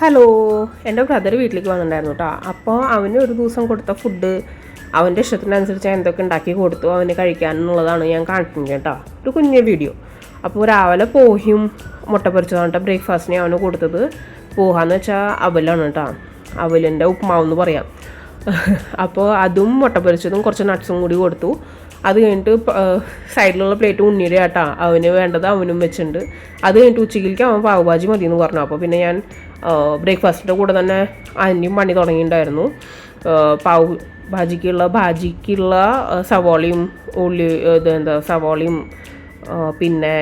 Hello, എൻ്റെ brother വീട്ടിലേക്ക് വന്നിട്ടുണ്ടായിരുന്നു കേട്ടോ. അപ്പോൾ അവന് ഒരു ദിവസം കൊടുത്ത ഫുഡ് അവൻ്റെ ഇഷ്ടത്തിനനുസരിച്ച് എന്തൊക്കെ ഉണ്ടാക്കി കൊടുത്തു അവന് കഴിക്കാനുള്ളതാണ് ഞാൻ കാണിക്കുന്നത് കേട്ടോ. ഒരു കുഞ്ഞു വീഡിയോ. അപ്പോൾ രാവിലെ പോഹിയും മുട്ട പൊരിച്ചതാണ് കേട്ടോ ബ്രേക്ക്ഫാസ്റ്റിന് അവന് കൊടുത്തത്. പോഹാന്ന് വെച്ചാൽ അവലാണ് കേട്ടോ, അവലിൻ്റെ ഉപ്മാവെന്ന് പറയാം. അപ്പോൾ അതും മുട്ട പൊരിച്ചതും കുറച്ച് നട്ട്സും കൂടി കൊടുത്തു. അത് കഴിഞ്ഞിട്ട് സൈഡിലുള്ള പ്ലേറ്റ് ഉണ്ണിയുടെ ആട്ടാ അവന് വേണ്ടത് അവനും വെച്ചിട്ടുണ്ട്. അത് കഴിഞ്ഞിട്ട് ഉച്ചയ്ക്ക് അവൻ പാവ് ഭാജി മതി എന്ന് പറഞ്ഞു. അപ്പോൾ പിന്നെ ഞാൻ ബ്രേക്ക്ഫാസ്റ്റിൻ്റെ കൂടെ തന്നെ അതിൻ്റെയും പണി തുടങ്ങിയിട്ടുണ്ടായിരുന്നു. പാവ് ഭാജിക്കുള്ള സവാളയും സവാളയും പിന്നെ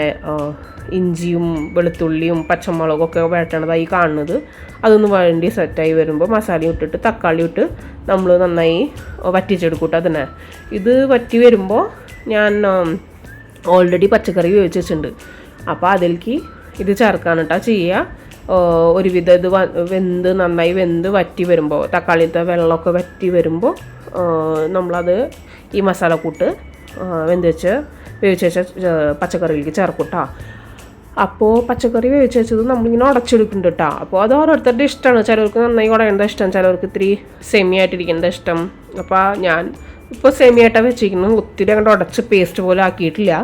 ഇഞ്ചിയും വെളുത്തുള്ളിയും പച്ചമുളകൊക്കെ വഴറ്റണതായി കാണുന്നത്. അതൊന്ന് വഴണ്ടി സെറ്റായി വരുമ്പോൾ മസാലയും ഇട്ടിട്ട് തക്കാളി ഇട്ട് നമ്മൾ നന്നായി വറ്റിച്ചെടുക്കൂട്ടോ. അതിനെ ഇത് വറ്റി വരുമ്പോൾ ഞാൻ ഓൾറെഡി പച്ചക്കറി വേവിച്ചിട്ടുണ്ട്. അപ്പോൾ അതിലേക്ക് ഇത് ചേർക്കാനിട്ടാ ചെയ്യുക. ഒരുവിധം ഇത് നന്നായി വറ്റി വരുമ്പോൾ തക്കാളിത്തെ വെള്ളമൊക്കെ വറ്റി വരുമ്പോൾ നമ്മളത് ഈ മസാലക്കൂട്ട് വേവിച്ച് വെച്ച പച്ചക്കറിയിലേക്ക് ചേർക്കൂട്ടോ. അപ്പോൾ പച്ചക്കറി വേവിച്ച് വെച്ചത് നമ്മളിങ്ങനെ ഉടച്ചെടുക്കുന്നുണ്ട് കേട്ടോ. അപ്പോൾ അത് ഓരോരുത്തരുടെ ഇഷ്ടമാണ്. ചിലർക്ക് നന്നായി ഉടയേണ്ട ഇഷ്ടം, ചിലർക്ക് ഇത്തിരി സെമി ആയിട്ടിരിക്കേണ്ട ഇഷ്ടം. അപ്പോൾ ഞാൻ ഇപ്പോൾ സെമി ആയിട്ടാണ് വെച്ചിരിക്കുന്നത്, ഒത്തിരി അങ്ങോട്ട് ഉടച്ച് പേസ്റ്റ് പോലെ ആക്കിയിട്ടില്ല.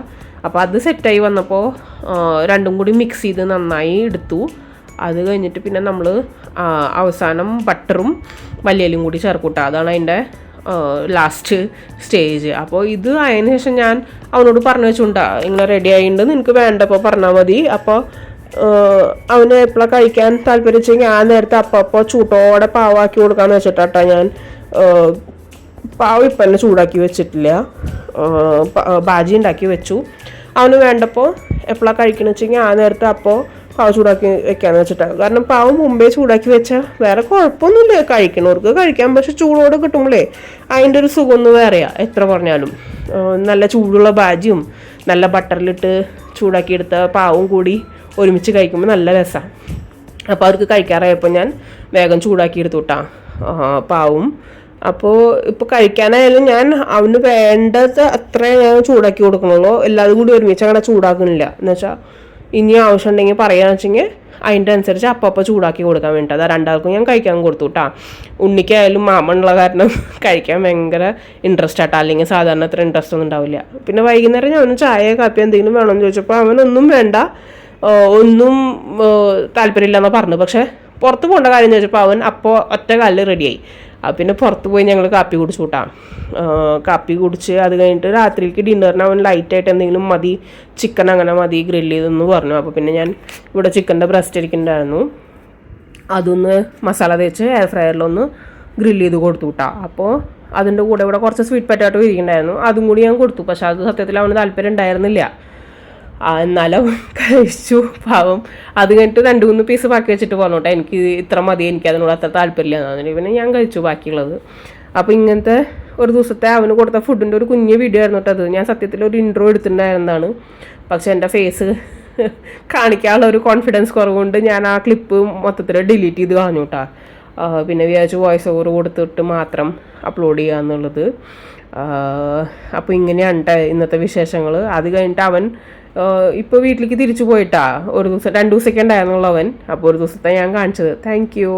അപ്പോൾ അത് സെറ്റായി വന്നപ്പോൾ രണ്ടും കൂടി മിക്സ് ചെയ്ത് നന്നായി എടുത്തു. അത് കഴിഞ്ഞിട്ട് പിന്നെ നമ്മൾ അവസാനം ബട്ടറും മല്ലിയിലും കൂടി ചേർക്കൂട്ടോ. അതാണ് അതിൻ്റെ ലാസ്റ്റ് സ്റ്റേജ്. അപ്പോൾ ഇത് അതിന് ശേഷം ഞാൻ അവനോട് പറഞ്ഞു വെച്ചുണ്ടാ ഇങ്ങനെ റെഡി ആയിട്ടുണ്ട്, നിനക്ക് വേണ്ടപ്പോൾ പറഞ്ഞാൽ മതി. അപ്പോൾ അവന് എപ്പോഴാണ് കഴിക്കാൻ താല്പര്യം വെച്ചെങ്കിൽ ആ നേരത്തെ അപ്പോൾ ചൂട്ടോടെ പാവാക്കി കൊടുക്കാമെന്ന് വെച്ചിട്ടാ ഞാൻ പാവ് ഇപ്പം തന്നെ ചൂടാക്കി വെച്ചിട്ടില്ല, ബാജി ഉണ്ടാക്കി വെച്ചു. അവന് വേണ്ടപ്പോൾ എപ്പോഴാണ് കഴിക്കണമെന്ന് വെച്ചെങ്കിൽ ആ നേരത്തെ അപ്പോൾ പാവ് ചൂടാക്കി വെക്കാന്ന് വെച്ചിട്ടാണ്. കാരണം പാവ് മുമ്പേ ചൂടാക്കി വെച്ചാൽ വേറെ കുഴപ്പമൊന്നുമില്ല, കഴിക്കണവർക്ക് കഴിക്കാം. പക്ഷെ ചൂടോടെ കിട്ടുമ്പോഴേ അതിൻ്റെ ഒരു സുഖമൊന്നും വേറെയാ എത്ര പറഞ്ഞാലും. നല്ല ചൂടുള്ള ബാജിയും നല്ല ബട്ടറിലിട്ട് ചൂടാക്കിയെടുത്ത പാവും കൂടി ഒരുമിച്ച് കഴിക്കുമ്പോൾ നല്ല രസമാണ്. അപ്പോൾ അവർക്ക് കഴിക്കാറായപ്പോൾ ഞാൻ വേഗം ചൂടാക്കി എടുത്തു കേട്ടാ പാവും. അപ്പോൾ ഇപ്പോൾ കഴിക്കാനായാലും ഞാൻ അവന് വേണ്ടത് അത്രേ ഞാൻ ചൂടാക്കി കൊടുക്കണുള്ളൂ, എല്ലാവരും കൂടി ഒരുമിച്ച് അങ്ങനെ ചൂടാക്കണില്ല. എന്നുവെച്ചാൽ ഇനി ആവശ്യം ഉണ്ടെങ്കിൽ പറയാന്ന് വെച്ചെങ്കിൽ അതിൻ്റെ അനുസരിച്ച് അപ്പം ചൂടാക്കി കൊടുക്കാൻ വേണ്ടിയിട്ട് അത് രണ്ടാൾക്കും ഞാൻ കഴിക്കാൻ കൊടുത്തു കേട്ടോ. ഉണ്ണിക്കായാലും മാമനുള്ള കാരണം കഴിക്കാൻ ഭയങ്കര ഇൻട്രസ്റ്റ് ആട്ടോ, അല്ലെങ്കിൽ സാധാരണ അത്ര ഇൻട്രസ്റ്റ് ഒന്നും ഉണ്ടാവില്ല. പിന്നെ വൈകുന്നേരം ഞാൻ ചായ കാപ്പി എന്തെങ്കിലും വേണമെന്ന് ചോദിച്ചപ്പോൾ അവനൊന്നും വേണ്ട, ഒന്നും താല്പര്യമില്ലെന്നാണ് പറഞ്ഞു. പക്ഷേ പുറത്ത് പോകേണ്ട കാര്യം ചോദിച്ചപ്പോൾ അവൻ അപ്പോൾ ഒറ്റ കാലിൽ റെഡിയായി. പിന്നെ പുറത്ത് പോയി ഞങ്ങൾ കാപ്പി കുടിച്ചു കൂട്ടാ. കാപ്പി കുടിച്ച് അത് കഴിഞ്ഞിട്ട് രാത്രിക്ക് ഡിന്നറിന് അവൻ ലൈറ്റായിട്ട് എന്തെങ്കിലും മതി, ചിക്കൻ അങ്ങനെ മതി ഗ്രില്ല് ചെയ്തെന്ന് പറഞ്ഞു. അപ്പോൾ പിന്നെ ഞാൻ ഇവിടെ ചിക്കൻ്റെ ബ്രസ്റ്റ് ഇരിക്കുന്നുണ്ടായിരുന്നു, അതൊന്ന് മസാല തേച്ച് എയർ ഫ്രയറിലൊന്ന് ഗ്രില്ല് ചെയ്ത് കൊടുത്തു കൂട്ടാ. അപ്പോൾ അതിൻ്റെ കൂടെ ഇവിടെ കുറച്ച് സ്വീറ്റ് പൊട്ടാറ്റോ ഇരിക്കുന്നുണ്ടായിരുന്നു, അതും കൂടി ഞാൻ കൊടുത്തു. പക്ഷെ അത് സത്യത്തിൽ അവന് താല്പര്യം ഉണ്ടായിരുന്നില്ല. എന്നാലും കഴിച്ചു പാവം. അത് കഴിഞ്ഞിട്ട് 2-3 പീസ് ബാക്കി വെച്ചിട്ട് പറഞ്ഞു കേട്ടോ, എനിക്ക് ഇത്ര മതി, എനിക്ക് അതിനോട് അത്ര താല്പര്യമില്ല എന്നാണ്. പിന്നെ ഞാൻ കഴിച്ചു ബാക്കിയുള്ളത്. അപ്പോൾ ഇങ്ങനത്തെ ഒരു ദിവസത്തെ അവന് കൊടുത്ത ഫുഡിൻ്റെ ഒരു കുഞ്ഞ് വീഡിയോ ആയിരുന്നു കേട്ടോ അത്. ഞാൻ സത്യത്തിൽ ഒരു ഇൻട്രോ എടുത്തിട്ടുണ്ടായിരുന്നതാണ്, പക്ഷെ എൻ്റെ ഫേസ് കാണിക്കാനുള്ള ഒരു കോൺഫിഡൻസ് കുറവുകൊണ്ട് ഞാൻ ആ ക്ലിപ്പ് മൊത്തത്തിൽ ഡിലീറ്റ് ചെയ്ത് കളഞ്ഞു കേട്ടോ. പിന്നെ വിചാരിച്ചു വോയിസ് ഓവർ കൊടുത്തിട്ട് മാത്രം അപ്ലോഡ് ചെയ്യുക എന്നുള്ളത്. അപ്പോൾ ഇങ്ങനെയാണ് ഇന്നത്തെ വിശേഷങ്ങൾ. അത് കഴിഞ്ഞിട്ട് അവൻ ഇപ്പോൾ വീട്ടിലേക്ക് തിരിച്ചു പോയിട്ടാ. ഒരു ദിവസം 2 ദിവസമൊക്കെ ഉണ്ടായിരുന്നുള്ളൂ അവൻ. അപ്പോൾ ഒരു ദിവസത്തെ ഞാൻ കാണിച്ചത്. Thank you.